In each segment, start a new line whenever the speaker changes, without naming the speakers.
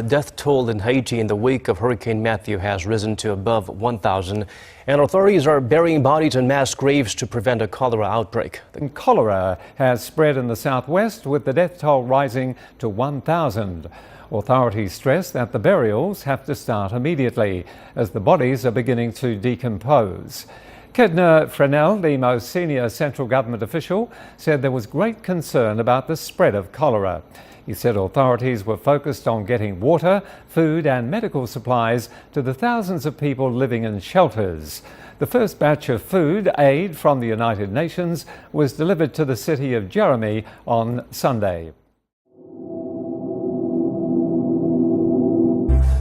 death toll in Haiti in the wake of Hurricane Matthew has risen to above 1,000, and authorities are burying bodies in mass graves to prevent a cholera outbreak.
Cholera has spread in the southwest, with the death toll rising to 1,000. Authorities stress that the burials have to start immediately, as the bodies are beginning to decompose. Kedna Fresnel, the most senior central government official, said there was great concern about the spread of cholera. He said authorities were focused on getting water, food and medical supplies to the thousands of people living in shelters. The first batch of food aid from the United Nations was delivered to the city of Jeremy on Sunday.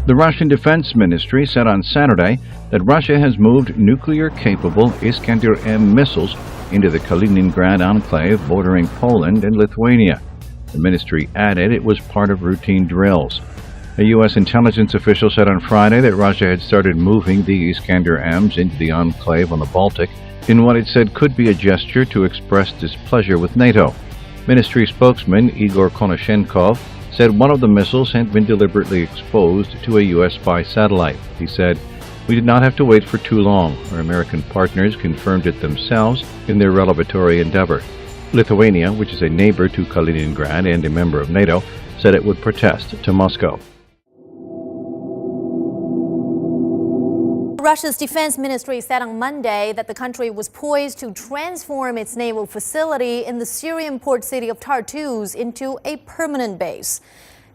The Russian Defense Ministry said on Saturday that Russia has moved nuclear-capable Iskander-M missiles into the Kaliningrad enclave bordering Poland and Lithuania. The ministry added it was part of routine drills. A U.S. intelligence official said on Friday that Russia had started moving the Iskander-Ms into the enclave on the Baltic in what it said could be a gesture to express displeasure with NATO. Ministry spokesman Igor Konashenkov said one of the missiles had been deliberately exposed to a U.S. spy satellite. He said, "We did not have to wait for too long. Our American partners confirmed it themselves in their revelatory endeavor." Lithuania, which is a neighbor to Kaliningrad and a member of NATO, said it would protest to Moscow.
Russia's defense ministry said on Monday that the country was poised to transform its naval facility in the Syrian port city of Tartus into a permanent base.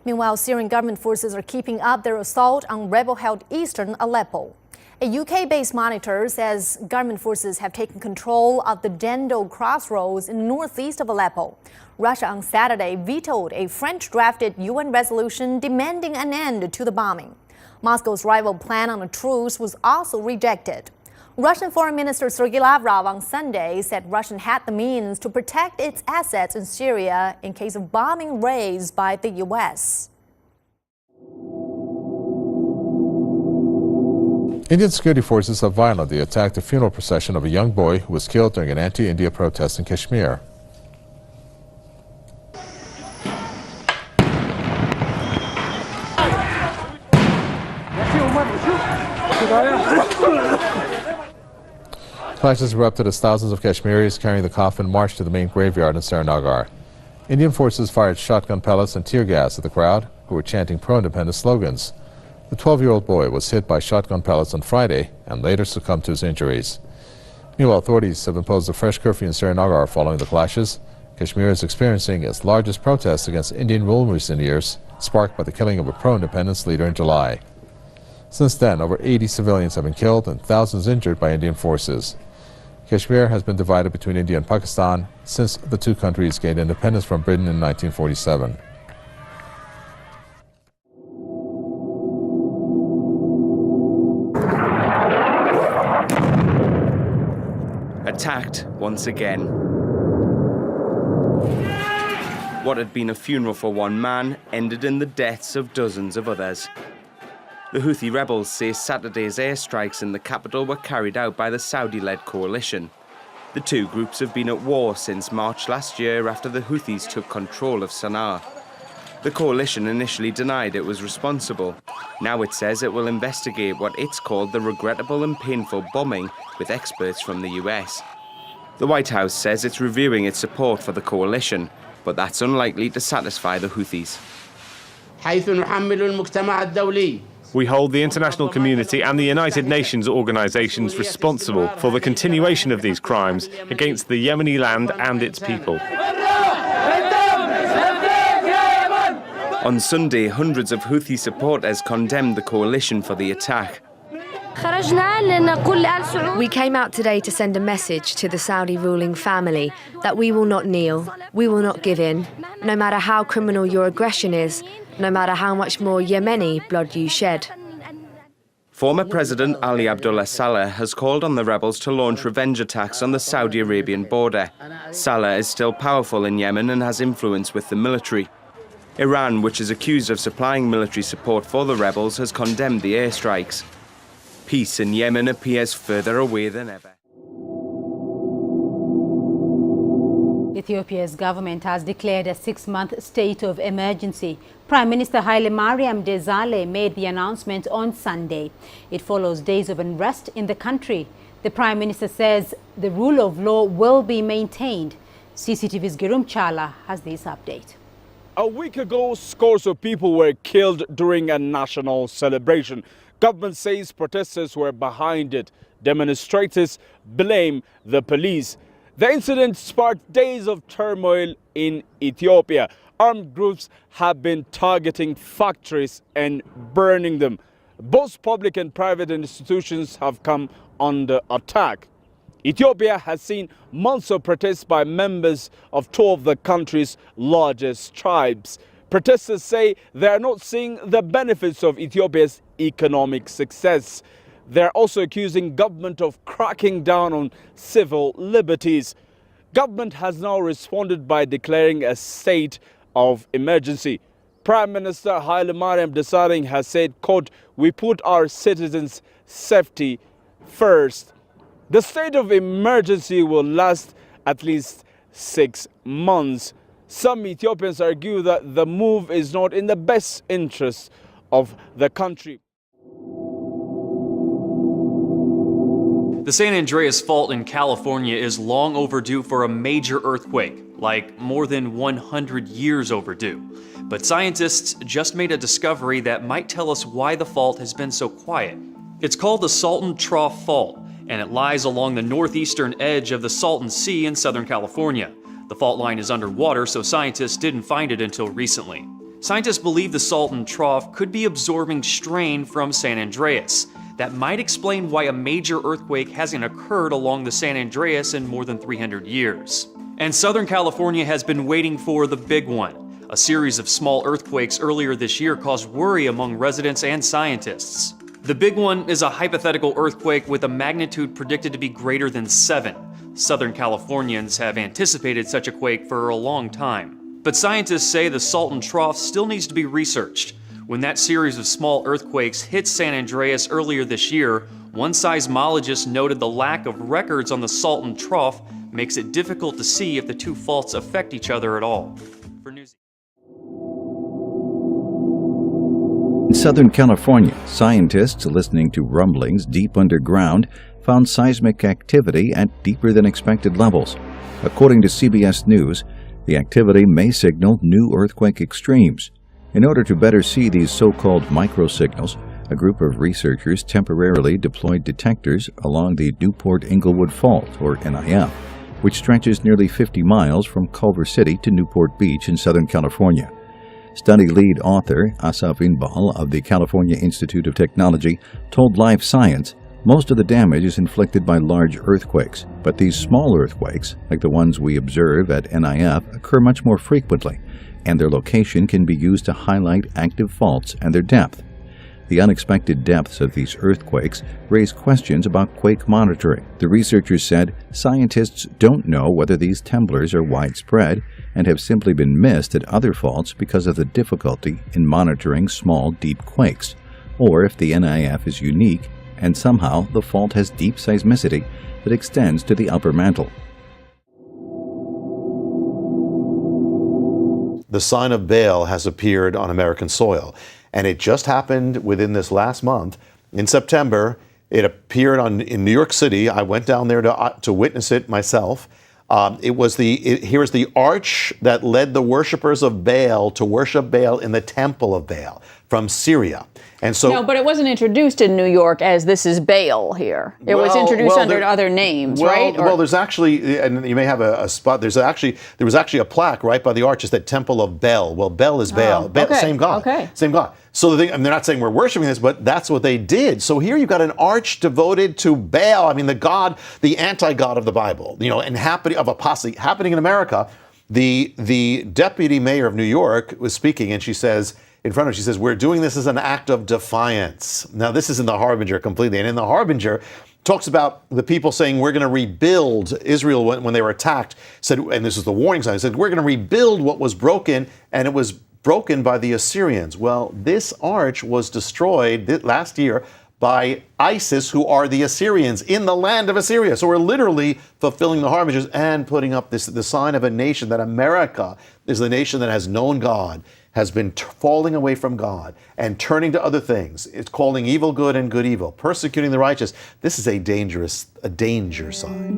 Meanwhile, Syrian government forces are keeping up their assault on rebel-held eastern Aleppo. A UK-based monitor says government forces have taken control of the Dendo crossroads in northeast of Aleppo. Russia on Saturday vetoed a French-drafted UN resolution demanding an end to the bombing. Moscow's rival plan on a truce was also rejected. Russian Foreign Minister Sergei Lavrov on Sunday said Russia had the means to protect its assets in Syria in case of bombing raids by the U.S.
Indian security forces have violently attacked a funeral procession of a young boy who was killed during an anti-India protest in Kashmir. Clashes erupted as thousands of Kashmiris carrying the coffin marched to the main graveyard in Srinagar. Indian forces fired shotgun pellets and tear gas at the crowd, who were chanting pro-independence slogans. The 12-year-old boy was hit by shotgun pellets on Friday and later succumbed to his injuries. Meanwhile, authorities have imposed a fresh curfew in Srinagar following the clashes. Kashmir is experiencing its largest protests against Indian rule in recent years, sparked by the killing of a pro-independence leader in July. Since then, over 80 civilians have been killed and thousands injured by Indian forces. Kashmir has been divided between India and Pakistan since the two countries gained independence from Britain in 1947.
Attacked once again. What had been a funeral for one man ended in the deaths of dozens of others. The Houthi rebels say Saturday's airstrikes in the capital were carried out by the Saudi-led coalition. The two groups have been at war since March last year after the Houthis took control of Sana'a. The coalition initially denied it was responsible. Now it says it will investigate what it's called the regrettable and painful bombing with experts from the US. The White House says it's reviewing its support for the coalition, but that's unlikely to satisfy the Houthis.
We hold the international community and the United Nations organizations responsible for the continuation of these crimes against the Yemeni land and its people.
On Sunday, hundreds of Houthi supporters condemned the coalition for the attack.
We came out today to send a message to the Saudi ruling family that we will not kneel, we will not give in, no matter how criminal your aggression is, no matter how much more Yemeni blood you shed.
Former President Ali Abdullah Saleh has called on the rebels to launch revenge attacks on the Saudi Arabian border. Saleh is still powerful in Yemen and has influence with the military. Iran, which is accused of supplying military support for the rebels, has condemned the airstrikes. Peace in Yemen appears further away than ever.
Ethiopia's government has declared a 6-month state of emergency. Prime Minister Haile Mariam Desalegn made the announcement on Sunday. It follows days of unrest in the country. The Prime Minister says the rule of law will be maintained. CCTV's Girum Chala has this update.
A week ago, scores of people were killed during a national celebration. Government says protesters were behind it. Demonstrators blame the police. The incident sparked days of turmoil in Ethiopia. Armed groups have been targeting factories and burning them. Both public and private institutions have come under attack. Ethiopia has seen months of protests by members of two of the country's largest tribes. Protesters say they are not seeing the benefits of Ethiopia's economic success. They're also accusing government of cracking down on civil liberties. Government has now responded by declaring a state of emergency. Prime Minister Haile Mariam Desalegn has said, quote, "We put our citizens' safety first." The state of emergency will last at least 6 months. Some Ethiopians argue that the move is not in the best interest of the country.
The San Andreas Fault in California is long overdue for a major earthquake, like more than 100 years overdue. But scientists just made a discovery that might tell us why the fault has been so quiet. It's called the Salton Trough Fault, and it lies along the northeastern edge of the Salton Sea in Southern California. The fault line is underwater, so scientists didn't find it until recently. Scientists believe the Salton Trough could be absorbing strain from San Andreas. That might explain why a major earthquake hasn't occurred along the San Andreas in more than 300 years. And Southern California has been waiting for the big one. A series of small earthquakes earlier this year caused worry among residents and scientists. The big one is a hypothetical earthquake with a magnitude predicted to be greater than 7. Southern Californians have anticipated such a quake for a long time. But scientists say the Salton Trough still needs to be researched. When that series of small earthquakes hit San Andreas earlier this year, one seismologist noted the lack of records on the Salton Trough makes it difficult to see if the two faults affect each other at all. For News.
In Southern California, scientists listening to rumblings deep underground found seismic activity at deeper than expected levels. According to CBS News, the activity may signal new earthquake extremes. In order to better see these so-called microsignals, a group of researchers temporarily deployed detectors along the Newport-Inglewood Fault, or NIF, which stretches nearly 50 miles from Culver City to Newport Beach in Southern California. Study lead author Asaf Inbal of the California Institute of Technology told Live Science most of the damage is inflicted by large earthquakes, but these small earthquakes, like the ones we observe at NIF, occur much more frequently, and their location can be used to highlight active faults and their depth. The unexpected depths of these earthquakes raise questions about quake monitoring. The researchers said scientists don't know whether these temblors are widespread and have simply been missed at other faults because of the difficulty in monitoring small, deep quakes, or if the NIF is unique and somehow the fault has deep seismicity that extends to the upper mantle.
The sign of Baal has appeared on American soil, and it just happened within this last month. In September, it appeared in New York City. I went down there to witness it myself. Here's the arch that led the worshipers of Baal to worship Baal in the Temple of Baal from Syria. And so,
no, but it wasn't introduced in New York as this is Baal here. It was introduced under other names, right?
Well, there's actually, and you may have a spot. There was actually a plaque right by the arch that Temple of Bel. Well, Bel is Baal.
Okay.
Same God.
Okay.
Same God. So they're not saying we're worshiping this, but that's what they did. So here you've got an arch devoted to Baal. I mean, the God, the anti-God of the Bible, and of apostasy happening in America. The deputy mayor of New York was speaking, and she says, we're doing this as an act of defiance. Now, this is in the Harbinger completely. And in the Harbinger, talks about the people saying we're going to rebuild Israel when they were attacked. Said, and this is the warning sign, said, we're going to rebuild what was broken, and it was broken by the Assyrians. Well, this arch was destroyed last year by ISIS, who are the Assyrians in the land of Assyria. So we're literally fulfilling the harbinger and putting up the sign of a nation that America is the nation that has known God, has been falling away from God and turning to other things. It's calling evil good and good evil, persecuting the righteous. This is a danger sign.